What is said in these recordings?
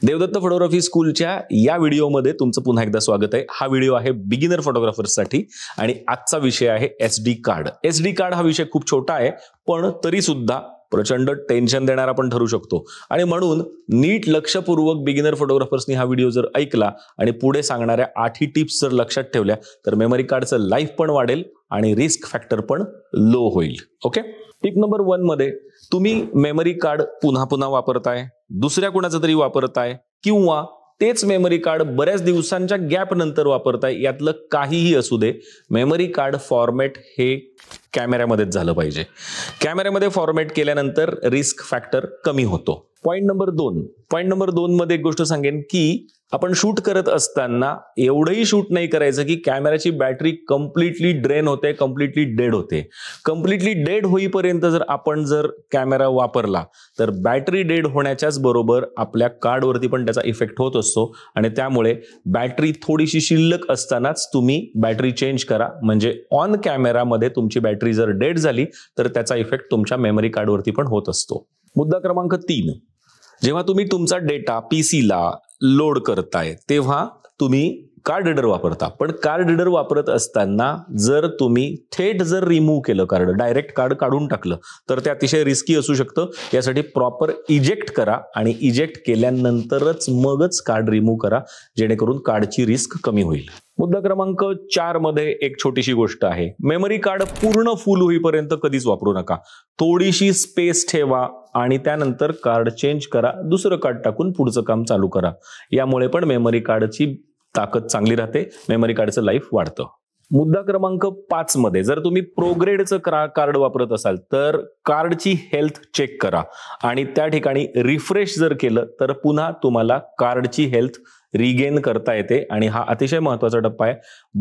Devdatt photography स्कूलच्या या व्हिडिओमध्ये तुमचं पुन्हा एकदा स्वागत आहे। हा व्हिडिओ आहे बिगिनर फोटोग्राफर्ससाठी आणि आजचा विषय आहे एसडी कार्ड। एसडी कार्ड हा विषय खूप छोटा आहे पण तरी सुद्धा प्रचंड टेन्शन देणारा पण ठरू शकतो आणि म्हणून नीट लक्षपूर्वक बिगिनर फोटोग्राफर्सनी हा व्हिडिओ जर ऐकला आणि पुढे सांगणाऱ्या 8 टिप्स जर लक्षात ठेवल्या तर मेमरी कार्डचं लाईफ पण वाढेल आणि रिस्क फॅक्टर पण लो होईल। ओके, टिप नंबर 1 मध्ये तुम्ही मेमरी कार्ड पुन्हा पुन्हा वापरताय, दुसऱ्या कुणाचं तरी वापरताय किंवा तेच मेमरी कार्ड बऱ्याच दिवसांच्या गॅप नंतर वापरताय, यातलं काहीही असू दे, मेमरी कार्ड फॉर्मॅट हे कॅमेऱ्यामध्येच झालं पाहिजे। कॅमेऱ्यामध्ये फॉर्मॅट केल्यानंतर रिस्क फॅक्टर कमी होतो। पॉइंट नंबर 2 मध्ये एक गोष्ट सांगेन की आपण शूट करत असताना एवढंही शूट नाही करायचं की कॅमेराची बॅटरी कम्प्लिटली ड्रेन होते, कम्प्लिटली डेड होते। कम्प्लिटली डेड होईपर्यंत जर आपण कॅमेरा वापरला तर बॅटरी डेड होण्याच्याच बरोबर आपल्या कार्डवरती पण त्याचा इफेक्ट होत असतो आणि त्यामुळे बॅटरी थोडीशी शिल्लक असतानाच तुम्ही बॅटरी चेंज करा, म्हणजे ऑन कॅमेरामध्ये तुमची बॅटरी जर डेड झाली तर त्याचा इफेक्ट तुमच्या मेमरी कार्डवरती पण होत असतो। मुद्दा क्रमांक 3, जेव्हा तुम्ही तुमचा डेटा पीसीला लोड करताय तेव्हा तुम्ही कार्ड रीडर वापरता, पण कार्ड रीडर वापरत असताना जर तुम्ही थेट रिमूव्ह केलं कार्ड, डायरेक्ट कार्ड काढून टाकलं तर ते अतिशय रिस्की असू शकतं। यासाठी प्रॉपर इजेक्ट करा आणि इजेक्ट केल्यानंतरच मगच कार्ड रिमूव्ह करा, जेणेकरून कार्डची रिस्क कमी होईल। मुद्दा क्रमांक 4 मध्ये एक छोटीशी गोष्ट आहे, मेमरी कार्ड पूर्ण फुल होईपर्यंत कधीच वापरू नका। थोडीशी स्पेस ठेवा आणि त्यानंतर कार्ड चेंज करा, दुसरं कार्ड टाकून पुढचं काम चालू करा। यामुळे पण मेमरी कार्डची ताकद चांगली राहते, मेमरी कार्डचं लाईफ वाढतं। मुद्दा क्रमांक 5 मध्ये जर तुम्ही प्रोग्रेडचं कार्ड वापरत असाल तर कार्डची हेल्थ चेक करा आणि त्या ठिकाणी रिफ्रेश जर केलं तर पुन्हा तुम्हाला कार्डची हेल्थ रिगेन करता येते आणि हा अतिशय महत्त्वाचा टप्पा आहे।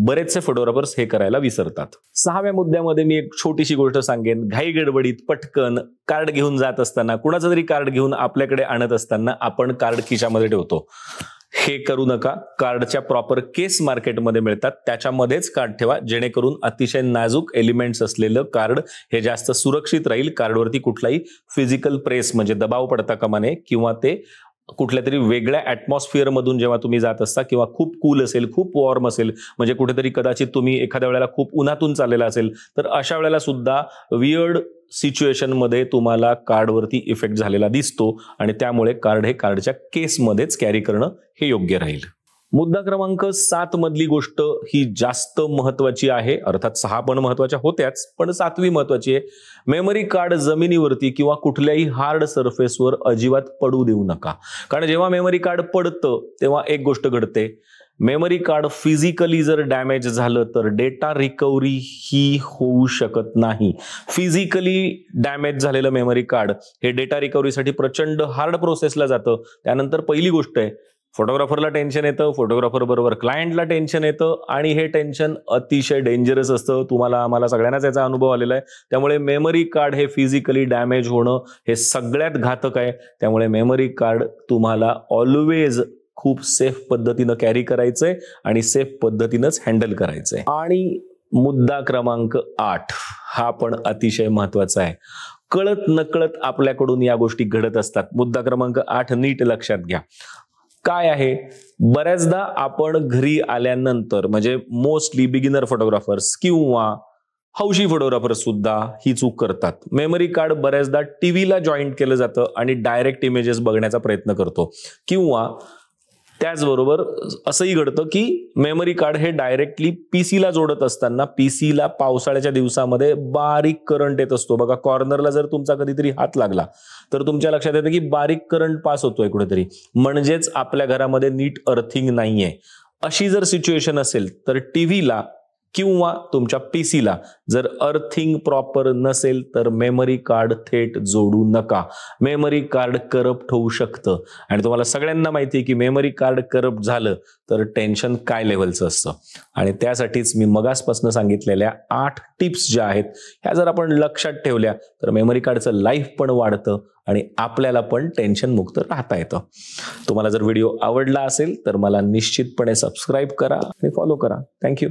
बरेचसे फोटोग्राफर्स हे करायला विसरतात। 6व्या मुद्द्यामध्ये मी एक छोटीशी गोष्ट सांगेन, घाई गडबडीत पटकन कार्ड घेऊन जात असताना, कुणाचं तरी कार्ड घेऊन आपल्याकडे आणत असताना आपण कार्ड खिशामध्ये ठेवतो। हे करू नका। कार्डच्या प्रॉपर केस मार्केटमध्ये मिळतात, त्याच्यामध्येच कार्ड ठेवा, जेणेकरून अतिशय नाजूक एलिमेंट्स असलेलं कार्ड हे जास्त सुरक्षित राहील। कार्डवरती कुठलाही फिजिकल प्रेस म्हणजे दबाव पडता कामा नये किंवा ते कुठल्या तरी वेगळ्या ॲटमॉस्फिअर मधून जेव्हा तुम्ही जात असता किंवा खूप कूल असेल, खूप वॉर्म असेल, म्हणजे कुठेतरी कदाचित तुम्ही एखाद्या वेळेला खूप उन्हातून चाललेला असेल तर अशा वेळेला सुद्धा वियर्ड सिच्युएशन मध्ये तुम्हाला कार्डवरती इफेक्ट झालेला दिसतो आणि त्यामुळे कार्ड हे कार्डच्या केसमध्येच कॅरी करणं हे योग्य राहील। मुद्दा क्रमांक 7 मधली गोष्ट ही जास्त महत्वाची आहे, अर्थात 6 पण महत्वाच्या होत्याच पण 7वी महत्वाची आहे। मेमरी कार्ड जमिनीवरती किंवा कुठल्याही हार्ड सरफेसवर अजिबात पडू देऊ नका, कारण जेव्हा मेमरी कार्ड पडतं तेव्हा एक गोष्ट घडते, मेमरी कार्ड फिजिकली जर डॅमेज झालं तर डेटा रिकव्हरी ही होऊ शकत नाही। फिजिकली डॅमेज झालेलं मेमरी कार्ड हे डेटा रिकव्हरीसाठी प्रचंड हार्ड प्रोसेसला जातं। त्यानंतर पहिली गोष्ट आहे, फोटोग्राफरला टेन्शन येतं, फोटोग्राफर बरोबर क्लायंटला टेन्शन येतं आणि हे टेन्शन अतिशय डेंजरस असतं। तुम्हाला आम्हाला सगळ्यांनाच याचा अनुभव आलेला आहे। त्यामुळे मेमरी कार्ड हे फिजिकली डॅमेज होणं हे सगळ्यात घातक आहे। त्यामुळे मेमरी कार्ड तुम्हाला ऑलवेज खूप सेफ पद्धतीनं कॅरी करायचंय आणि सेफ पद्धतीनंच हँडल करायचंय। आणि मुद्दा क्रमांक 8 हा पण अतिशय महत्वाचा आहे, कळत नकळत आपल्याकडून या गोष्टी घडत असतात। मुद्दा क्रमांक 8 नीट लक्षात घ्या, काय आहे, बऱ्याचदा आपण घरी आल्यानंतर म्हणजे मोस्टली बिगिनर फोटोग्राफर्स किंवा हौशी फोटोग्राफर्स सुद्धा ही चूक करतात। मेमरी कार्ड बऱ्याचदा टीव्हीला जॉईंट केलं जातं आणि डायरेक्ट इमेजेस बघण्याचा प्रयत्न करतो किंवा त्याचबरोबर असंही घडतं की मेमरी कार्ड हे डायरेक्टली पीसीला जोडत असताना पीसीला पावसाळ्याच्या दिवसामध्ये बारीक करंट येत असतो बघा। कॉर्नरला जर तुमचा कधीतरी हात लागला तर तुमच्या लक्षात येतं की बारीक करंट पास होतोय कुठेतरी, म्हणजेच आपल्या घरामध्ये नीट अर्थिंग नाहीये। अशी जर सिच्युएशन असेल तर टीव्हीला किंवा तुमच्या पीसीला जर अर्थिंग प्रॉपर नसेल तर मेमरी कार्ड थेट जोडू नका। मेमरी कार्ड करप्ट होऊ शकतं आणि तुम्हाला सगळ्यांना माहिती आहे की मेमरी कार्ड करप्ट झालं तर टेन्शन काय लेव्हलचं असतं आणि त्यासाठीच मी मगासपासून सांगितलेल्या 8 टिप्स ज्या आहेत ह्या जर आपण लक्षात ठेवल्या तर मेमरी कार्डचं लाईफ पण वाढतं आणि आपल्याला पण टेन्शन मुक्त राहता येतं। तुम्हाला जर व्हिडिओ आवडला असेल तर मला निश्चितपणे सबस्क्राईब करा आणि फॉलो करा। थँक्यू।